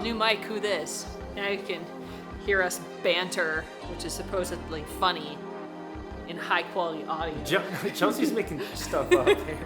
new mic, who this? Now you can hear us banter, which is supposedly funny in high quality audio. Chelsea's making stuff up here.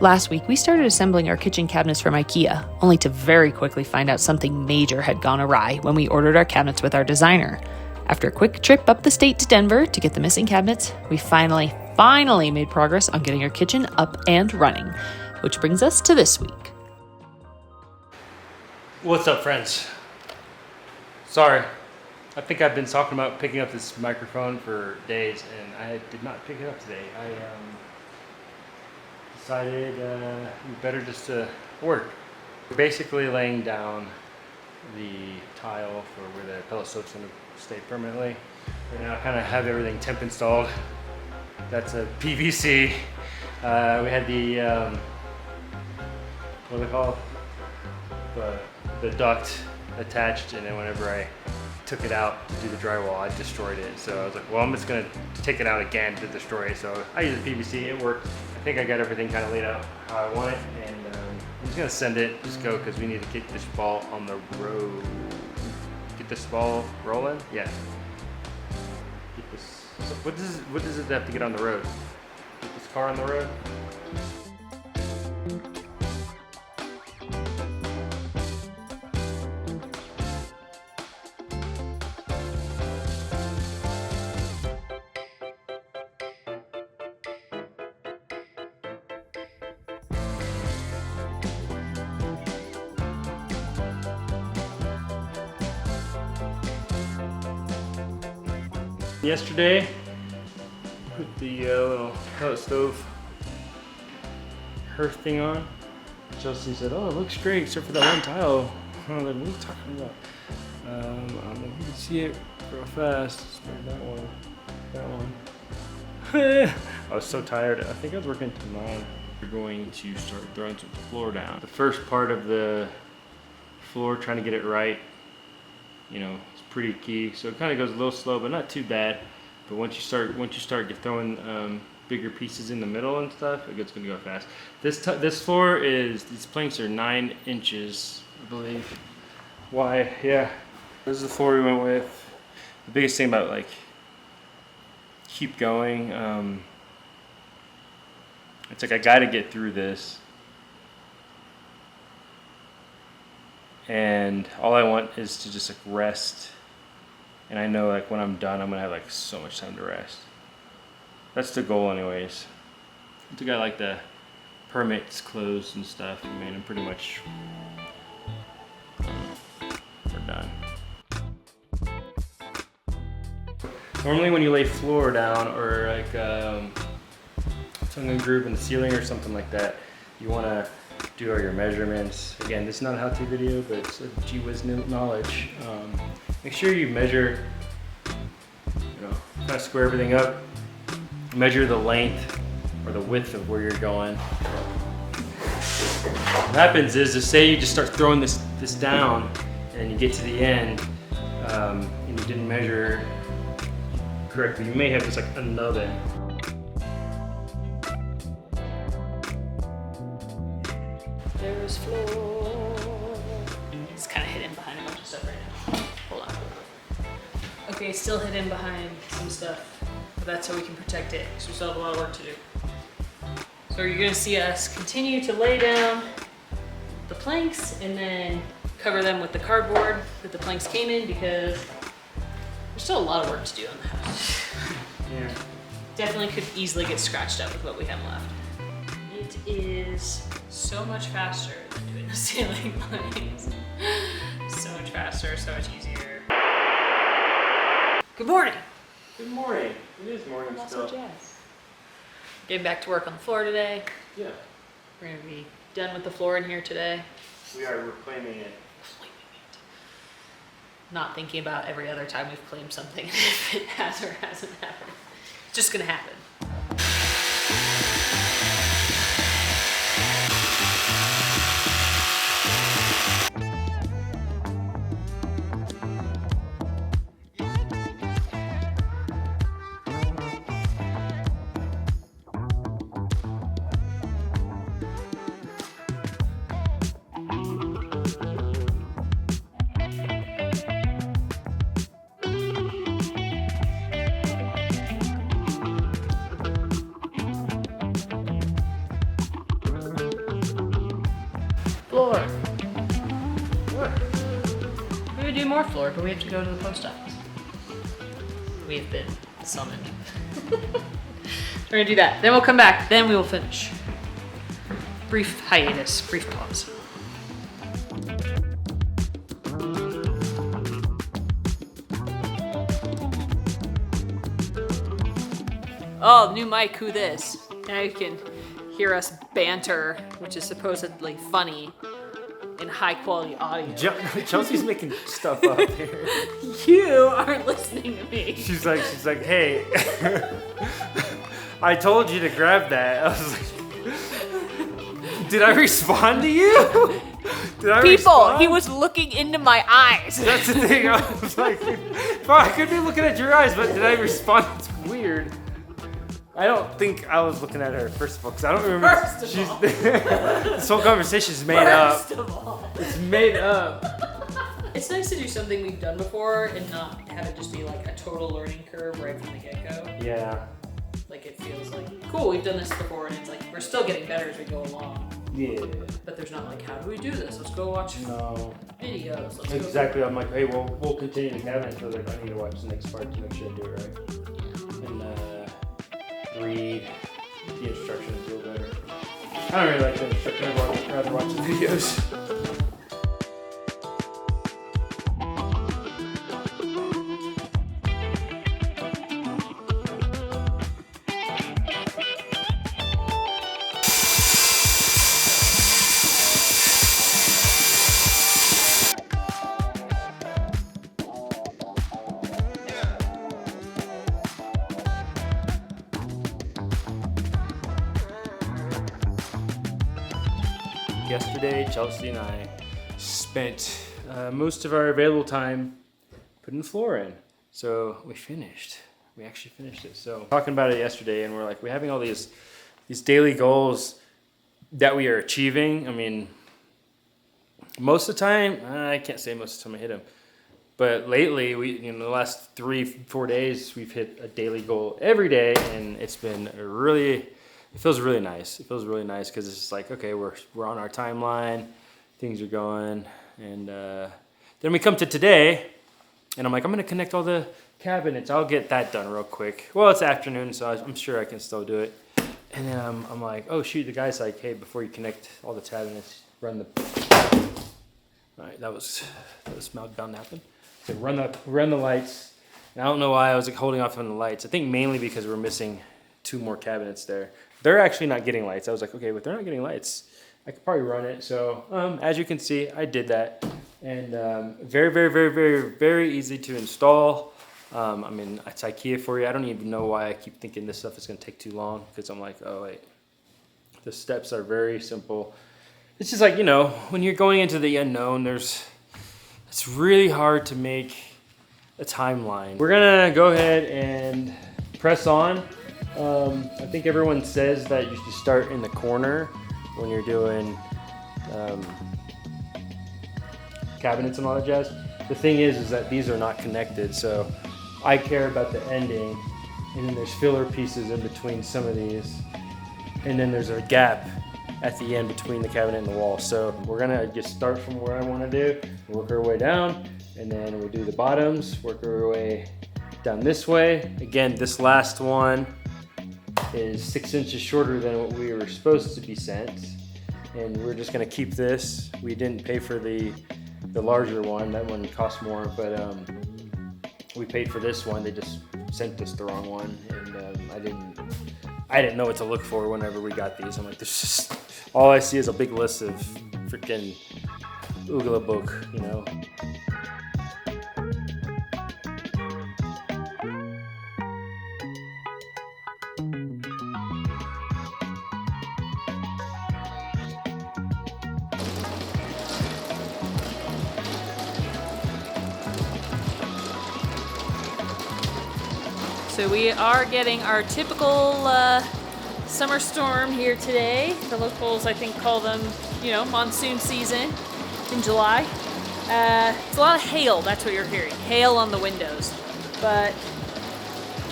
Last week, we started assembling our kitchen cabinets from IKEA, only to very quickly find out something major had gone awry when we ordered our cabinets with our designer. After a quick trip up the state to Denver to get the missing cabinets, we finally made progress on getting our kitchen up and running, which brings us to this week. What's up, friends? Sorry, I think I've been talking about picking up this microphone for days, and I did not pick it up today. I decided better just to work. We're basically laying down the tile for where the pellet soak's going to stay permanently. Right now I kind of have everything temp installed. That's a PVC. We had the, what are they called? The duct attached, and then whenever I took it out to do the drywall, I destroyed it. So I was like, well, I'm just gonna take it out again to destroy it. So I used PVC, it worked. I think I got everything kind of laid out how I want it, and I'm just gonna send it, just go, because we need to get this ball on the road. Get this ball rolling? Yeah. Get this, so what does it have to get on the road? Get this car on the road? Yesterday, put the little pellet stove hearth thing on. Chelsea said, "Oh, it looks great, except for that one tile." I was like, "What are you talking about?" I don't know if you can see it real fast. It's maybe that one. I was so tired. I think I was working till 9. We're going to start throwing some floor down. The first part of the floor, trying to get it right, you know, it's pretty key. So it kind of goes a little slow, but not too bad. But once you start throwing bigger pieces in the middle and stuff, it's gonna go fast. This floor these planks are 9 inches, I believe. Why? Yeah. This is the floor we went with. The biggest thing about like keep going. It's like I got to get through this. And all I want is to just like rest, and I know like when I'm done I'm gonna have like so much time to rest. That's the goal anyways. Once I got like the permits closed and stuff, I mean, I'm pretty much we're done. Normally when you lay floor down or like tongue and groove in the ceiling or something like that, you want to do all your measurements. Again, this is not a how-to video, but it's a gee whiz knowledge. Make sure you measure, you know, kind of square everything up. Measure the length or the width of where you're going. What happens is, say you just start throwing this down, and you get to the end, and you didn't measure correctly, you may have just like a nub in. There's floor. It's kind of hidden behind a bunch of stuff right now. Hold on. Okay, it's still hidden behind some stuff, but that's how we can protect it, because we still have a lot of work to do. So you're gonna see us continue to lay down the planks and then cover them with the cardboard that the planks came in, because there's still a lot of work to do on the house. Yeah. Definitely could easily get scratched up with what we have left. It is so much faster than doing the ceiling planks. So much faster, so much easier. Good morning. Good morning. It is morning I'm still. also Jazz. Getting back to work on the floor today. Yeah. We're gonna be done with the floor in here today. We are reclaiming it. Not thinking about every other time we've claimed something if it has or hasn't happened. It's just gonna happen. floor. What? We would do more floor, but we have to go to the post office. We have been summoned. We're gonna do that. Then we'll come back. Then we will finish. Brief hiatus. Brief pause. Oh, new mic, who this? Now you can hear us banter, which is supposedly funny, in high quality audio. Chelsea's making stuff up here. You aren't listening to me. She's like, hey, I told you to grab that. I was like, did I respond to you? Did I respond? He was looking into my eyes. That's the thing. I was like, I could be looking at your eyes, but did I respond? It's weird. I don't think I was looking at her, first of all, because I don't remember. First of all. This whole conversation is made up. First of all. It's made up. It's nice to do something we've done before and not have it just be like a total learning curve right from the get-go. Yeah. Like it feels like, cool, we've done this before, and it's like, we're still getting better as we go along. Yeah. But there's not like, how do we do this? Let's go watch videos. Let's Exactly. I'm like, hey, we'll continue the cabinet, so like, I need to watch the next part to make sure I do it right. And read the instructions a little better. I don't really like the instructions. I'd rather watch the videos. Yesterday, Chelsea and I spent most of our available time putting the floor in. So we finished. We actually finished it. So talking about it yesterday, and we're like, we're having all these daily goals that we are achieving. I mean, most of the time, I can't say most of the time I hit them, but lately, the last 3-4 days, we've hit a daily goal every day, and it's been it feels really nice. It feels really nice because it's just like, okay, we're on our timeline, things are going, and then we come to today, and I'm like, I'm gonna connect all the cabinets. I'll get that done real quick. Well, it's afternoon, so I'm sure I can still do it. And then I'm like, oh shoot, the guy's like, hey, before you connect all the cabinets, run the. All right, that was bound to happen. So run the lights. And I don't know why I was like holding off on the lights. I think mainly because we're missing 2 more cabinets there. They're actually not getting lights. I was like, okay, but they're not getting lights. I could probably run it. So as you can see, I did that. And very, very, very, very, very easy to install. I mean, it's IKEA for you. I don't even know why I keep thinking this stuff is going to take too long, because I'm like, oh, wait. The steps are very simple. It's just like, when you're going into the unknown, it's really hard to make a timeline. We're going to go ahead and press on. I think everyone says that you should start in the corner when you're doing cabinets and all that jazz. The thing is that these are not connected, so I care about the ending, and then there's filler pieces in between some of these, and then there's a gap at the end between the cabinet and the wall. So we're gonna just start from where I want to do, work our way down, and then we'll do the bottoms, work our way down this way. Again, this last one is 6 inches shorter than what we were supposed to be sent, and we're just gonna keep this. We didn't pay for the larger one. That one cost more, but we paid for this one. They just sent us the wrong one, and I didn't know what to look for whenever we got these. I'm like, there's just all I see is a big list of freaking Oogla book, So we are getting our typical summer storm here today. The locals, I think, call them, monsoon season in July. It's a lot of hail, that's what you're hearing. Hail on the windows. But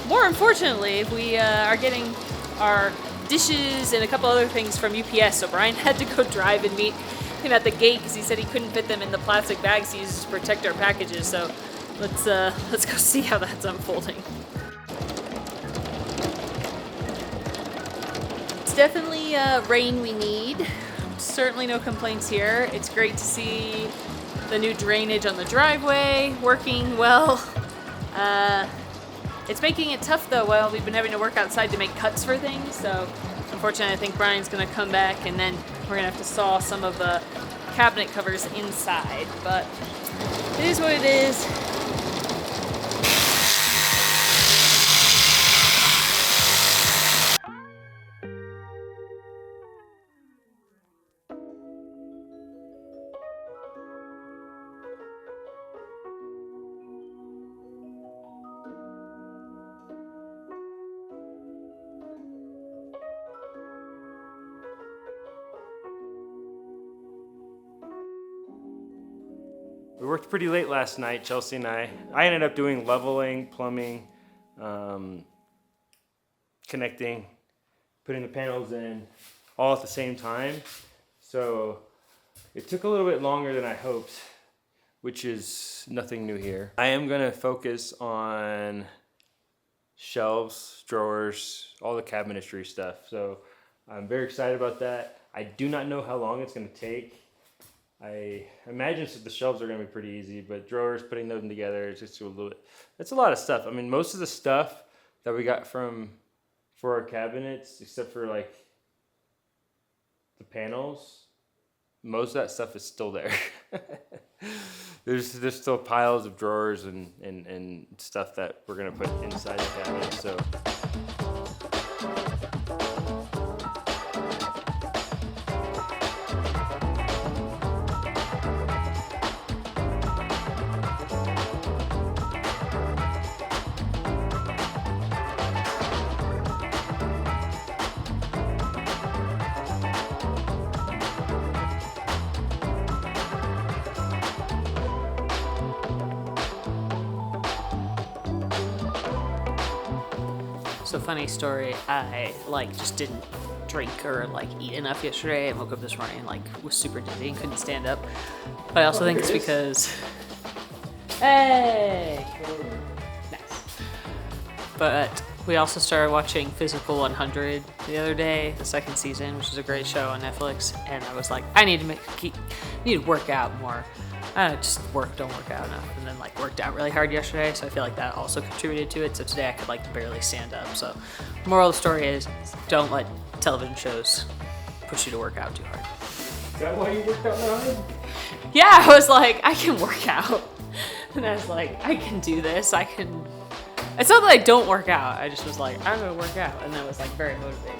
more unfortunately, we are getting our dishes and a couple other things from UPS. So Brian had to go drive and meet him at the gate because he said he couldn't fit them in the plastic bags he uses to protect our packages. So let's go see how that's unfolding. It's definitely rain we need. Certainly no complaints here. It's great to see the new drainage on the driveway working well. It's making it tough though. Well, we've been having to work outside to make cuts for things. So unfortunately, I think Brian's gonna come back and then we're gonna have to saw some of the cabinet covers inside. But it is what it is. We worked pretty late last night, Chelsea and I. I ended up doing leveling, plumbing, connecting, putting the panels in, all at the same time. So it took a little bit longer than I hoped, which is nothing new here. I am gonna focus on shelves, drawers, all the cabinetry stuff. So I'm very excited about that. I do not know how long it's gonna take. I imagine the shelves are going to be pretty easy, but drawers, putting them together, it's just a little bit, it's a lot of stuff. I mean, most of the stuff that we got for our cabinets, except for like the panels, most of that stuff is still there. There's still piles of drawers and stuff that we're going to put inside the cabinet, so. So funny story, I just didn't drink or eat enough yesterday. I woke up this morning and was super dizzy and couldn't stand up. But I also think it's because, hey, nice. But we also started watching Physical 100 the other day, the second season, which is a great show on Netflix. And I was like, I need to work out more. Just don't work out enough, and then worked out really hard yesterday, so I feel like that also contributed to it. So today I could barely stand up. So moral of the story is, don't let television shows push you to work out too hard. Is that why you worked out that hard? Yeah, I was like, I can work out, and I was like, I can do this. I can. It's not that I don't work out. I just was like, I'm gonna work out, and I was very motivated.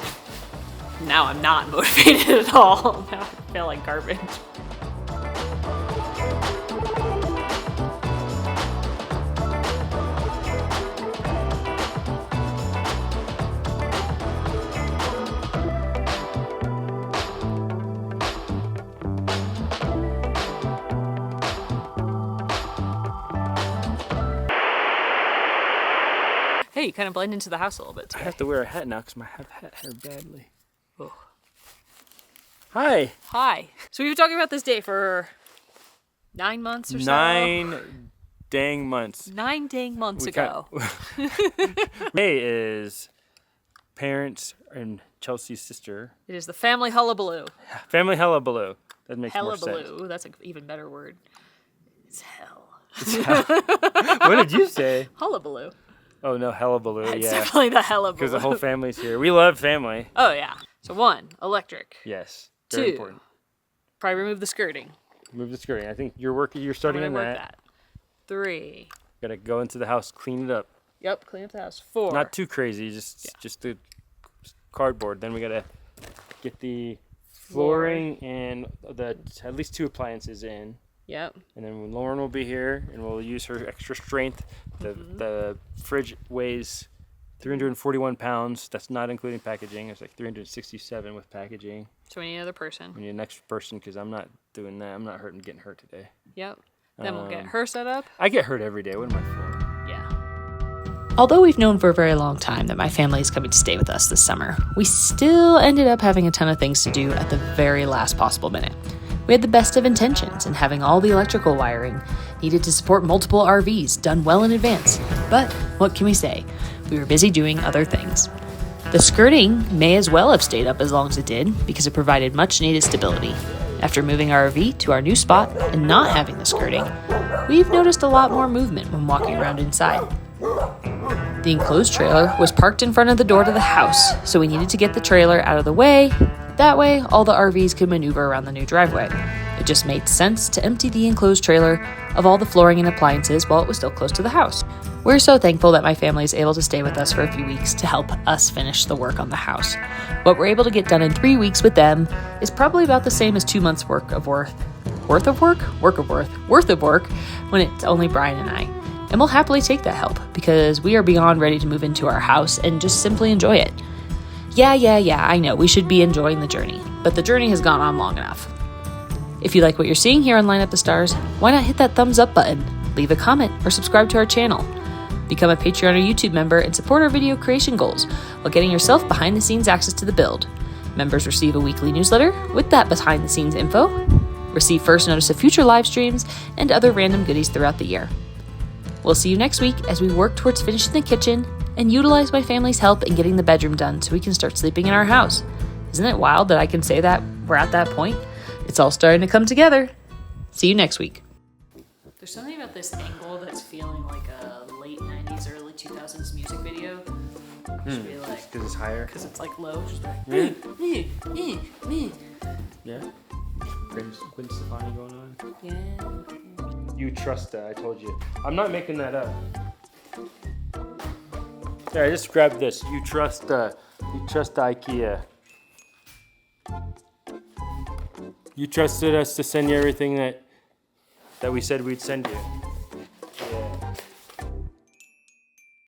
Now I'm not motivated at all. Now I feel like garbage. Hey, you kind of blend into the house a little bit today. I have to wear a hat now because my hat hurt badly. Oh. Hi. Hi. So we've been talking about this day for 9 months or so. 9 dang months. 9 dang months ago. May is parents and Chelsea's sister. It is the family hullabaloo. Family hullabaloo. That makes more sense. Hullabaloo. That's an even better word. It's hell. What did you say? Hullabaloo. Oh no, hullabaloo. It's yeah. definitely the hullabaloo. Because the whole family's here. We love family. Oh yeah. So 1, electric. Yes. Very 2, important. probably remove the skirting. Remove the skirting. I think you're starting on that. 3. Gotta go into the house, clean it up. Yep, clean up the house. 4. Not too crazy, just the cardboard. Then we gotta get the flooring and at least 2 appliances in. Yep. And then Lauren will be here, and we'll use her extra strength. The fridge weighs 341 pounds. That's not including packaging. It's 367 with packaging. So we need another person. We need an extra person because I'm not doing that. I'm not getting hurt today. Yep. Then we'll get her set up. I get hurt every day. What am I for? Yeah. Although we've known for a very long time that my family is coming to stay with us this summer, we still ended up having a ton of things to do at the very last possible minute. We had the best of intentions in having all the electrical wiring needed to support multiple RVs done well in advance. But what can we say? We were busy doing other things. The skirting may as well have stayed up as long as it did because it provided much needed stability. After moving our RV to our new spot and not having the skirting, we've noticed a lot more movement when walking around inside. The enclosed trailer was parked in front of the door to the house, so we needed to get the trailer out of the way. That way, all the RVs could maneuver around the new driveway. It just made sense to empty the enclosed trailer of all the flooring and appliances while it was still close to the house. We're so thankful that my family is able to stay with us for a few weeks to help us finish the work on the house. What we're able to get done in 3 weeks with them is probably about the same as 2 months' worth of work when it's only Brian and I. And we'll happily take that help because we are beyond ready to move into our house and just simply enjoy it. Yeah, I know we should be enjoying the journey, but the journey has gone on long enough. If you like what you're seeing here on Line Up the Stars, why not hit that thumbs up button, leave a comment, or subscribe to our channel. Become a Patreon or YouTube member and support our video creation goals while getting yourself behind-the-scenes access to the build. Members receive a weekly newsletter with that behind-the-scenes info, receive first notice of future live streams, and other random goodies throughout the year. We'll see you next week as we work towards finishing the kitchen and utilize my family's help in getting the bedroom done so we can start sleeping in our house. Isn't it wild that I can say that we're at that point? It's all starting to come together. See you next week. There's something about this angle that's feeling like a late 90s, early 2000s music video. Just be like, Because it's higher. because it's like low. Just like, Yeah. Gwen Stefani going on. yeah. You trust that, I told you. I'm not making that up. There, I just grabbed this. You trust IKEA. You trusted us to send you everything that we said we'd send you.